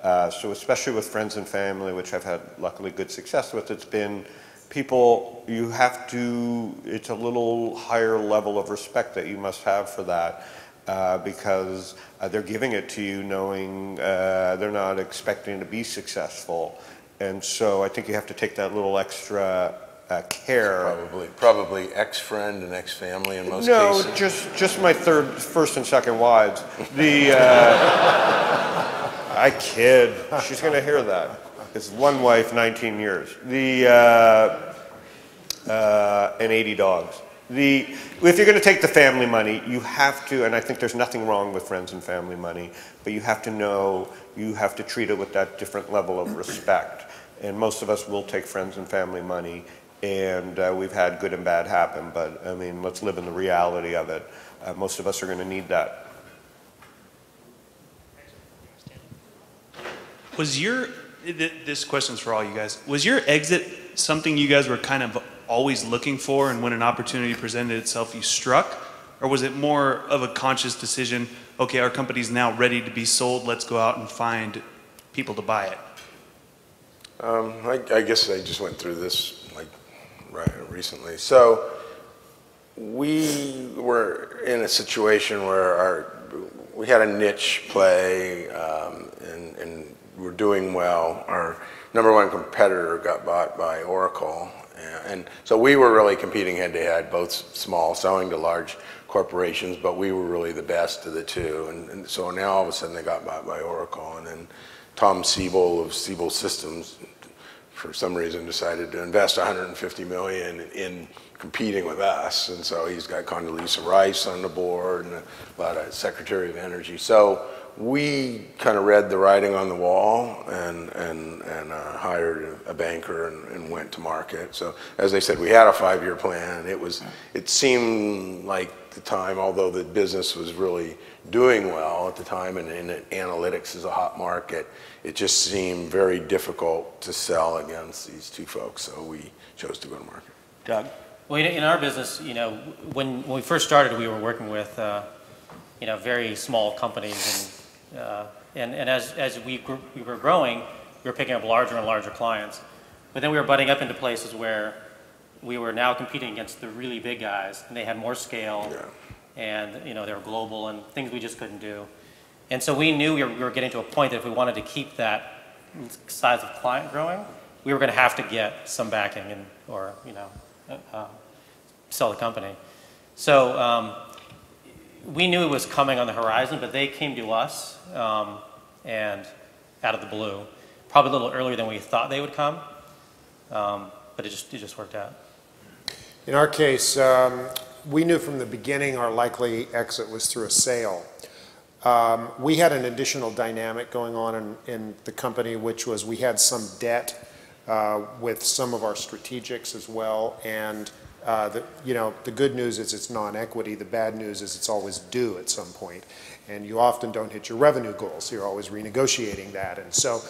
So especially with friends and family, which I've had luckily good success with, it's been people, it's a little higher level of respect that you must have for that. Because they're giving it to you knowing they're not expecting to be successful. And so I think you have to take that little extra care. Probably ex-friend and ex-family in most cases. No, just my first and second wives. I kid. She's going to hear that. It's one wife, 19 years. And 80 dogs. If you're going to take the family money, you have to, and I think there's nothing wrong with friends and family money, but you have to know, you have to treat it with that different level of respect. And most of us will take friends and family money, and we've had good and bad happen, but I mean, let's live in the reality of it. Most of us are going to need that. This question's for all you guys, was your exit something you guys were kind of always looking for, and when an opportunity presented itself, you struck? Or was it more of a conscious decision, okay, our company's now ready to be sold, let's go out and find people to buy it? I guess I just went through this recently. So we were in a situation where we had a niche play and we're doing well. Our number one competitor got bought by Oracle. And so we were really competing head to head, both small, selling to large corporations, but we were really the best of the two. And so now all of a sudden they got bought by Oracle. And then Tom Siebel of Siebel Systems, for some reason, decided to invest $150 million in competing with us. And so he's got Condoleezza Rice on the board and a lot of Secretary of Energy. So we kind of read the writing on the wall and hired a banker and went to market. So as I said, we had a 5-year plan. It seemed like the time, although the business was really doing well at the time, and analytics is a hot market, it just seemed very difficult to sell against these two folks. So we chose to go to market. Doug? Well, in our business, when we first started, we were working with, very small companies, and as we were growing, we were picking up larger and larger clients. But then we were butting up into places where we were now competing against the really big guys, and they had more scale, and they were global, and things we just couldn't do. And so we knew we were getting to a point that if we wanted to keep that size of client growing, we were going to have to get some backing or sell the company. So we knew it was coming on the horizon, but they came to us and out of the blue, probably a little earlier than we thought they would come, but it just worked out. In our case, we knew from the beginning our likely exit was through a sale. We had an additional dynamic going on in the company, which was we had some debt with some of our strategics as well, and the good news is it's non-equity. The bad news is it's always due at some point, and you often don't hit your revenue goals, so you're always renegotiating that. And so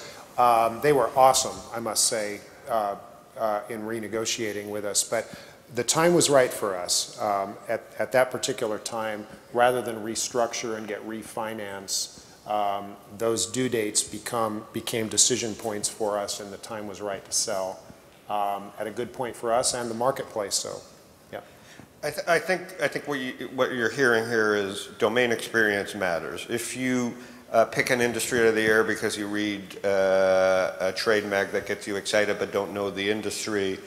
they were awesome, I must say, in renegotiating with us, but the time was right for us. At that particular time, rather than restructure and get refinance, those due dates became decision points for us, and the time was right to sell at a good point for us and the marketplace. So, yeah. I think what you're hearing here is domain experience matters. If you pick an industry out of the air because you read a trade mag that gets you excited but don't know the industry,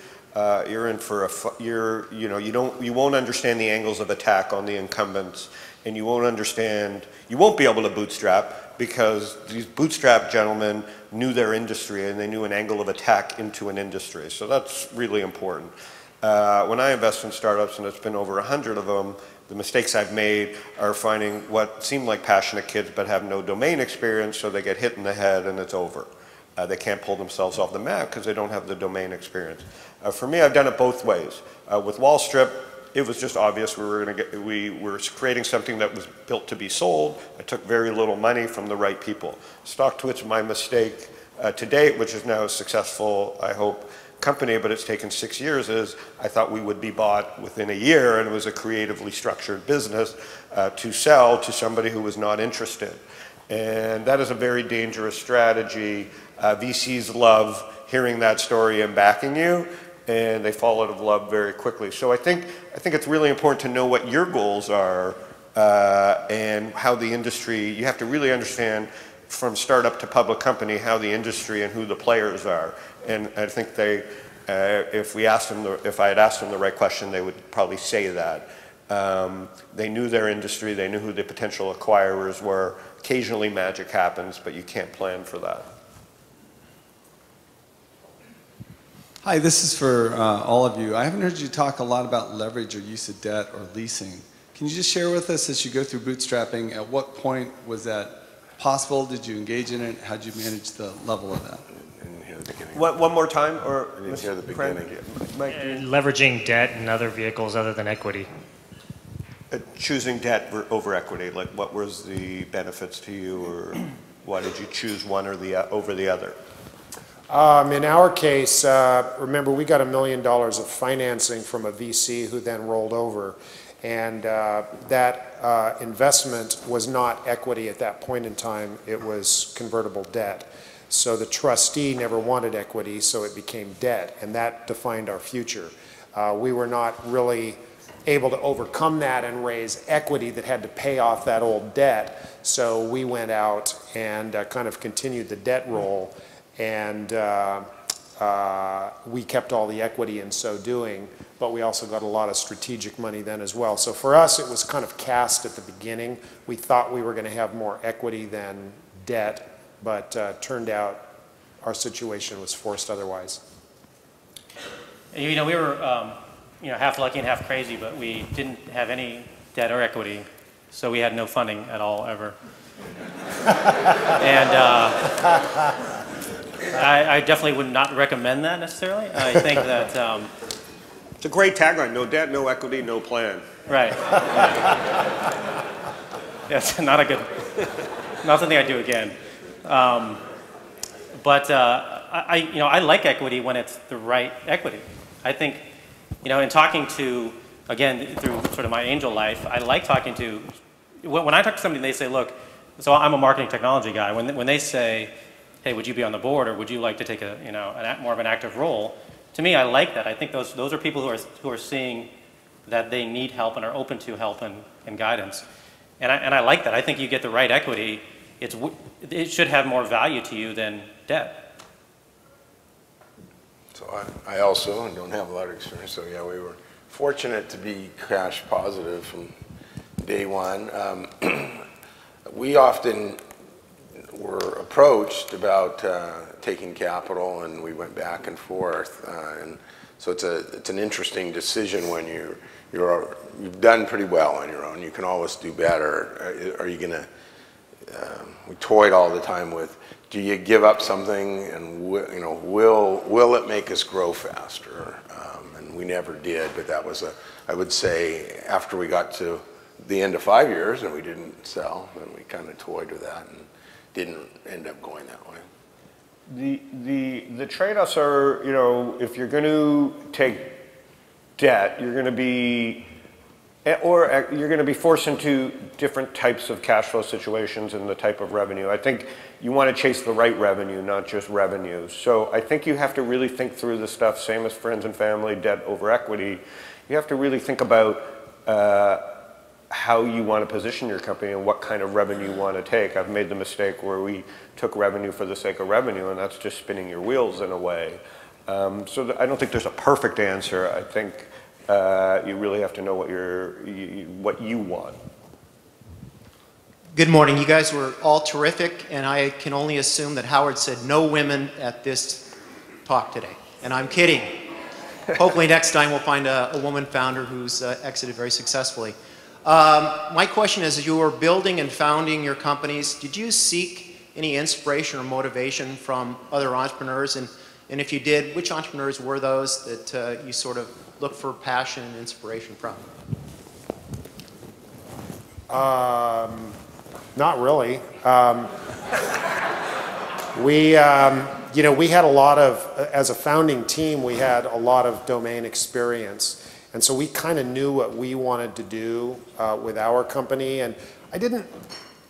you're in for you won't understand the angles of attack on the incumbents, and you won't be able to bootstrap because these bootstrap gentlemen knew their industry and they knew an angle of attack into an industry. So that's really important. When I invest in startups, and it's been over 100 of them, the mistakes I've made are finding what seem like passionate kids but have no domain experience, so they get hit in the head and it's over. They can't pull themselves off the map because they don't have the domain experience. For me, I've done it both ways. With Wallstrip, it was just obvious we were creating something that was built to be sold. I took very little money from the right people. StockTwitch, my mistake to date, which is now a successful, I hope, company, but it's taken 6 years, is I thought we would be bought within a year, and it was a creatively structured business to sell to somebody who was not interested. And that is a very dangerous strategy. VCs love hearing that story and backing you, and they fall out of love very quickly. So I think it's really important to know what your goals are and how the industry, you have to really understand from startup to public company how the industry and who the players are. And I think if I had asked them the right question, they would probably say that. They knew their industry, they knew who the potential acquirers were. Occasionally magic happens, but you can't plan for that. Hi, this is for all of you. I haven't heard you talk a lot about leverage or use of debt or leasing. Can you just share with us, as you go through bootstrapping, at what point was that possible? Did you engage in it? How did you manage the level of that? I didn't hear the beginning. One more time? Or I didn't hear the beginning. Leveraging debt and other vehicles other than equity. Choosing debt over equity, like what was the benefits to you, or why did you choose one or over the other? In our case, remember, we got $1 million of financing from a VC who then rolled over, and that investment was not equity at that point in time. It was convertible debt. So the trustee never wanted equity, so it became debt, and that defined our future. We were not really able to overcome that and raise equity that had to pay off that old debt, so we went out and kind of continued the debt roll, and we kept all the equity in so doing, but we also got a lot of strategic money then as well. So for us, it was kind of cast at the beginning. We thought we were going to have more equity than debt, but turned out our situation was forced otherwise. We were half lucky and half crazy, but we didn't have any debt or equity, so we had no funding at all ever. And I definitely would not recommend that necessarily. I think that... It's a great tagline, no debt, no equity, no plan. Right. Yes, not a good, not something I do again. But I like equity when it's the right equity. I think, in talking to, again, through sort of my angel life, I like talking to, when I talk to somebody, they say, look, so I'm a marketing technology guy. When they say, hey, would you be on the board, or would you like to take a, more of an active role? To me, I like that. I think those are people who are seeing that they need help and are open to help and guidance. And I like that. I think you get the right equity, it should have more value to you than debt. So I also don't have a lot of experience, so yeah, we were fortunate to be cash positive from day one. We often were approached about taking capital, and we went back and forth. And so it's an interesting decision when you've done pretty well on your own. You can always do better. Are you going to? We toyed all the time with, do you give up something, and will it make us grow faster? And we never did. But that was I would say, after we got to the end of 5 years and we didn't sell, then we kind of toyed with that and didn't end up going that way. The trade-offs are, if you're going to take debt, you're going to be forced into different types of cash flow situations and the type of revenue. I think you want to chase the right revenue, not just revenue. So I think you have to really think through the stuff, same as friends and family, debt over equity. You have to really think about how you want to position your company and what kind of revenue you want to take. I've made the mistake where we took revenue for the sake of revenue, and that's just spinning your wheels in a way. So I don't think there's a perfect answer. I think you really have to know what you want. Good morning. You guys were all terrific, and I can only assume that Howard said no women at this talk today. And I'm kidding. Hopefully next time we'll find a woman founder who's exited very successfully. My question is, as you were building and founding your companies, did you seek any inspiration or motivation from other entrepreneurs? And if you did, which entrepreneurs were those that you sort of look for passion and inspiration from? Not really. We had a lot of, as a founding team, we had a lot of domain experience. And so we kind of knew what we wanted to do with our company. And I didn't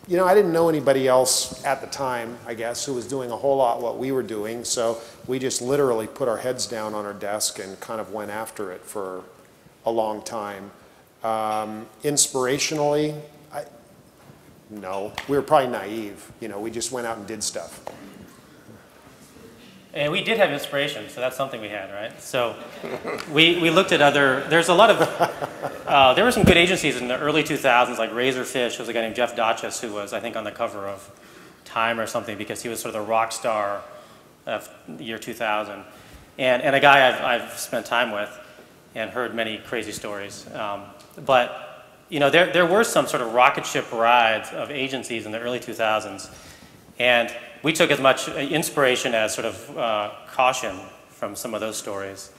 know anybody else at the time, I guess, who was doing a whole lot what we were doing. So we just literally put our heads down on our desk and kind of went after it for a long time. Inspirationally, no. We were probably naive. We just went out and did stuff. And we did have inspiration, so that's something we had, right? So we looked at there's a lot of, there were some good agencies in the early 2000s, like Razorfish. There was a guy named Jeff Dotchess who was, I think, on the cover of Time or something, because he was sort of the rock star of the year 2000. And a guy I've spent time with and heard many crazy stories. But, there were some sort of rocket ship rides of agencies in the early 2000s. And we took as much inspiration as sort of caution from some of those stories.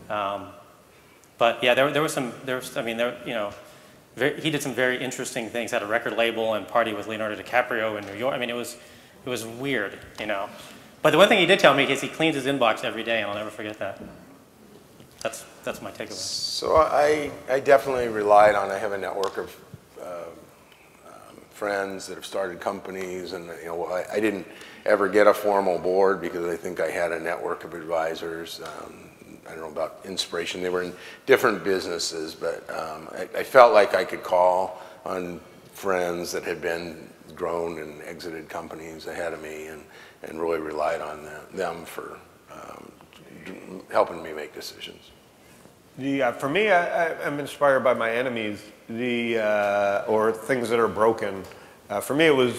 But yeah, he did some very interesting things, had a record label and party with Leonardo DiCaprio in New York. I mean, it was weird, But the one thing he did tell me is he cleans his inbox every day, and I'll never forget that. That's my takeaway. So I definitely relied on, I have a network of friends that have started companies, and I didn't ever get a formal board because I think I had a network of advisors. I don't know about inspiration. They were in different businesses, but I felt like I could call on friends that had been grown and exited companies ahead of me, and really relied on them for helping me make decisions. For me, I'm inspired by my enemies, or things that are broken. For me, it was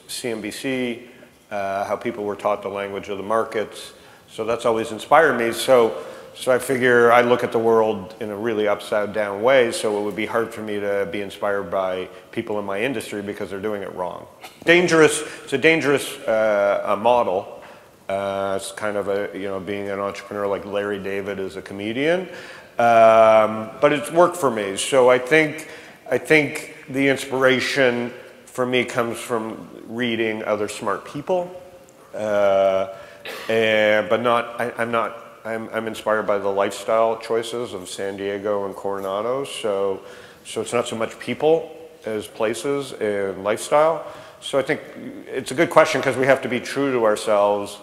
CNBC, how people were taught the language of the markets. So that's always inspired me. So So I figure I look at the world in a really upside down way, so it would be hard for me to be inspired by people in my industry because they're doing it wrong. It's a dangerous model. It's kind of a, being an entrepreneur like Larry David is a comedian. But it's worked for me. So I think the inspiration for me comes from reading other smart people. I'm inspired by the lifestyle choices of San Diego and Coronado, so it's not so much people as places and lifestyle. So I think it's a good question because we have to be true to ourselves,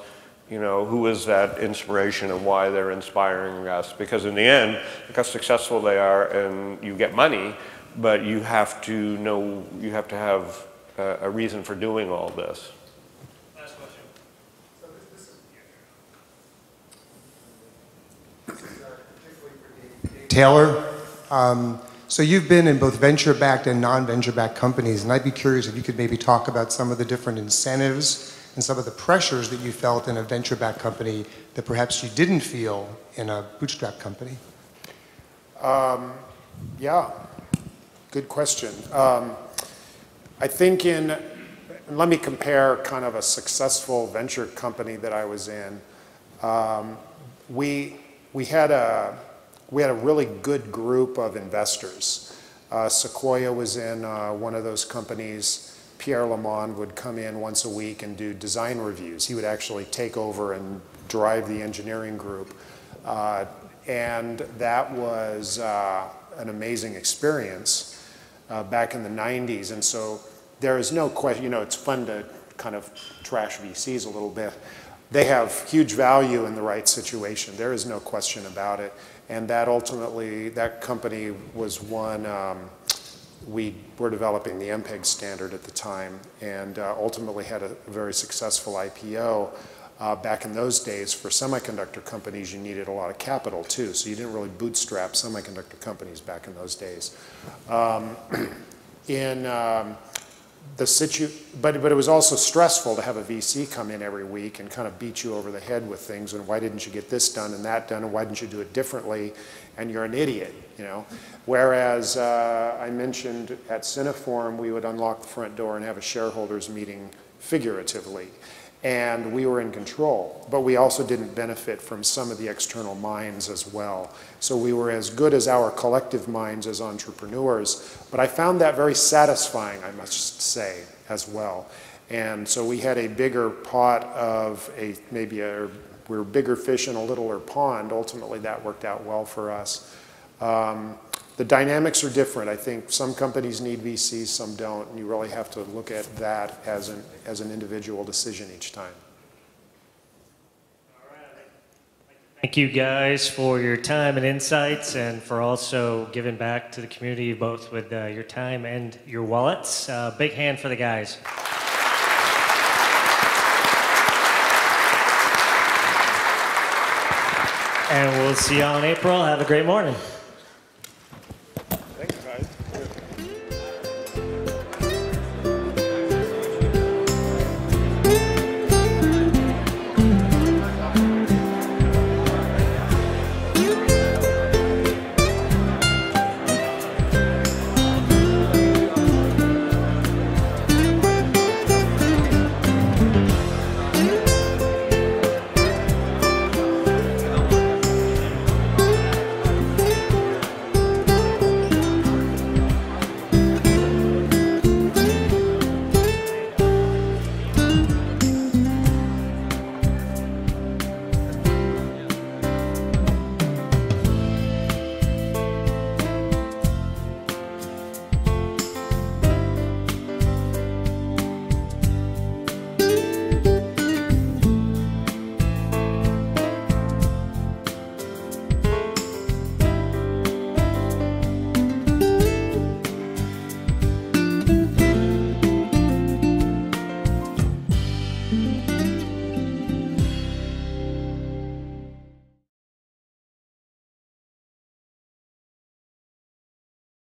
who is that inspiration and why they're inspiring us. Because in the end, look how successful they are and you get money, but you have to have a reason for doing all this. Taylor, so you've been in both venture-backed and non-venture-backed companies, and I'd be curious if you could maybe talk about some of the different incentives and some of the pressures that you felt in a venture-backed company that perhaps you didn't feel in a bootstrap company. Yeah, good question. I think let me compare kind of a successful venture company that I was in. We had a really good group of investors. Sequoia was in one of those companies. Pierre Lamond would come in once a week and do design reviews. He would actually take over and drive the engineering group. And that was an amazing experience back in the 90s. And so there is no question, it's fun to kind of trash VCs a little bit. They have huge value in the right situation. There is no question about it. And that ultimately, that company was one, we were developing the MPEG standard at the time and ultimately had a very successful IPO. Back in those days, for semiconductor companies, you needed a lot of capital too, so you didn't really bootstrap semiconductor companies back in those days. But it was also stressful to have a VC come in every week and kind of beat you over the head with things and why didn't you get this done and that done and why didn't you do it differently and you're an idiot, Whereas I mentioned at Cineform we would unlock the front door and have a shareholders meeting figuratively and we were in control, but we also didn't benefit from some of the external minds as well. So we were as good as our collective minds as entrepreneurs, but I found that very satisfying, I must say, as well. And so we had a bigger pot of we were bigger fish in a littler pond. Ultimately, that worked out well for us. The dynamics are different. I think some companies need VCs, some don't, and you really have to look at that as an individual decision each time. All right. Thank you guys for your time and insights and for also giving back to the community both with your time and your wallets. Big hand for the guys. And we'll see you all in April. Have a great morning.